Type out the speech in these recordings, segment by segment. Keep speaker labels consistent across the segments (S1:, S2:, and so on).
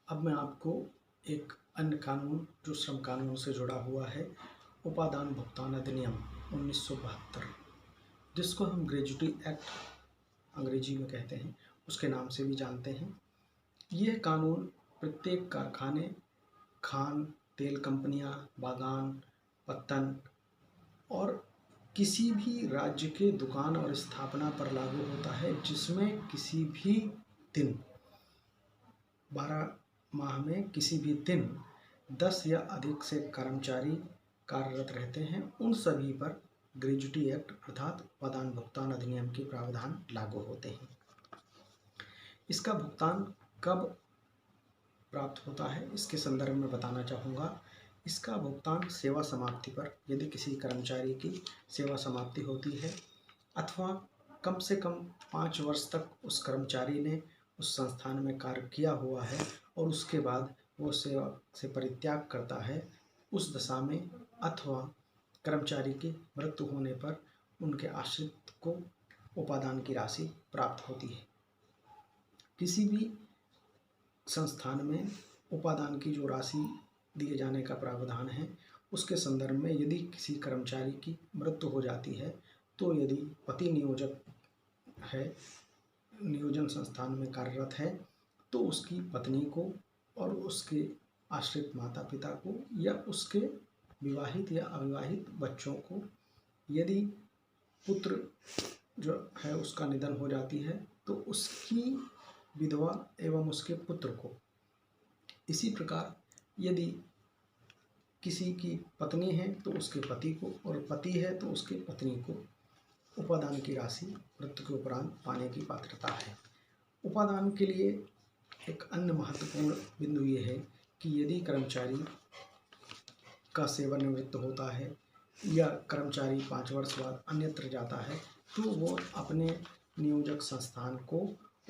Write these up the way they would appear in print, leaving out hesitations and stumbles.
S1: अब मैं आपको एक अन्य कानून जो श्रम कानून से जुड़ा हुआ है, उपादान भुगतान अधिनियम 1972, जिसको हम ग्रेजुटी एक्ट अंग्रेजी में कहते हैं, उसके नाम से भी जानते हैं। यह कानून प्रत्येक कारखाने, खान तेल कंपनियां, बागान, पत्तन और किसी भी राज्य के दुकान और स्थापना पर लागू होता है जिसमें किसी भी दिन 12 माह में किसी भी दिन 10 या अधिक से कर्मचारी कार्यरत रहते हैं। उन सभी पर ग्रेजुटी एक्ट अर्थात उपादान भुगतान अधिनियम के प्रावधान लागू होते हैं। इसका भुगतान कब प्राप्त होता है, इसके संदर्भ में बताना चाहूँगा। इसका भुगतान सेवा समाप्ति पर, यदि किसी कर्मचारी की सेवा समाप्ति होती है अथवा कम से कम 5 वर्ष तक उस कर्मचारी ने उस संस्थान में कार्य किया हुआ है और उसके बाद वो सेवा से परित्याग करता है, उस दशा में अथवा कर्मचारी की मृत्यु होने पर उनके आश्रित को उपादान की राशि प्राप्त होती है। किसी भी संस्थान में उपादान की जो राशि दिए जाने का प्रावधान है, उसके संदर्भ में यदि किसी कर्मचारी की मृत्यु हो जाती है तो यदि पति नियोजक है, नियोजन संस्थान में कार्यरत है, तो उसकी पत्नी को और उसके आश्रित माता पिता को या उसके विवाहित या अविवाहित बच्चों को, यदि पुत्र जो है उसका निधन हो जाती है तो उसकी विधवा एवं उसके पुत्र को, इसी प्रकार यदि किसी की पत्नी है तो उसके पति को, और पति है तो उसके पत्नी को उपादान की राशि मृत्यु के उपरांत पाने की पात्रता है। उपादान के लिए एक अन्य महत्वपूर्ण बिंदु ये है कि यदि कर्मचारी का सेवानिवृत्त होता है या कर्मचारी 5 वर्ष बाद अन्यत्र जाता है तो वो अपने नियोजक संस्थान को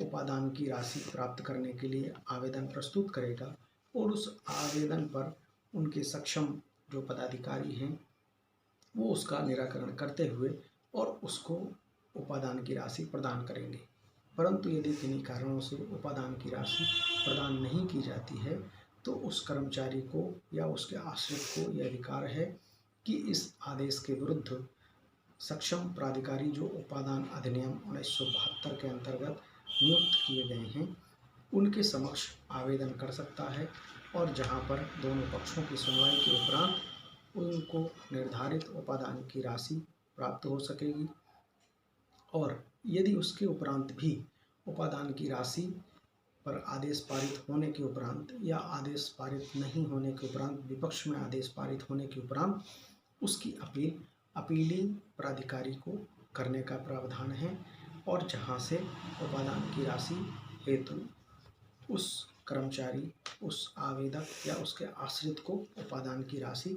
S1: उपादान की राशि प्राप्त करने के लिए आवेदन प्रस्तुत करेगा और उस आवेदन पर उनके सक्षम जो पदाधिकारी हैं वो उसका निराकरण करते हुए और उसको उपादान की राशि प्रदान करेंगे। परंतु यदि किन्हीं कारणों से उपादान की राशि प्रदान नहीं की जाती है तो उस कर्मचारी को या उसके आश्रित को यह अधिकार है कि इस आदेश के विरुद्ध सक्षम प्राधिकारी जो उपादान अधिनियम 1972 के अंतर्गत नियुक्त किए गए हैं उनके समक्ष आवेदन कर सकता है और जहां पर दोनों पक्षों की सुनवाई के उपरांत उनको निर्धारित उपादान की राशि प्राप्त हो सकेगी। और यदि उसके उपरांत भी उपादान की राशि पर आदेश पारित होने के उपरांत या आदेश पारित नहीं होने के उपरांत विपक्ष में आदेश पारित होने के उपरांत उसकी अपीलिंग प्राधिकारी को करने का प्रावधान है और जहां से उपादान की राशि हेतु उस कर्मचारी, उस आवेदक या उसके आश्रित को उपादान की राशि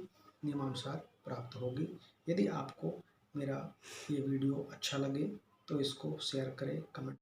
S1: नियमानुसार प्राप्त होगी। यदि आपको मेरा ये वीडियो अच्छा लगे तो इसको शेयर करें, कमेंट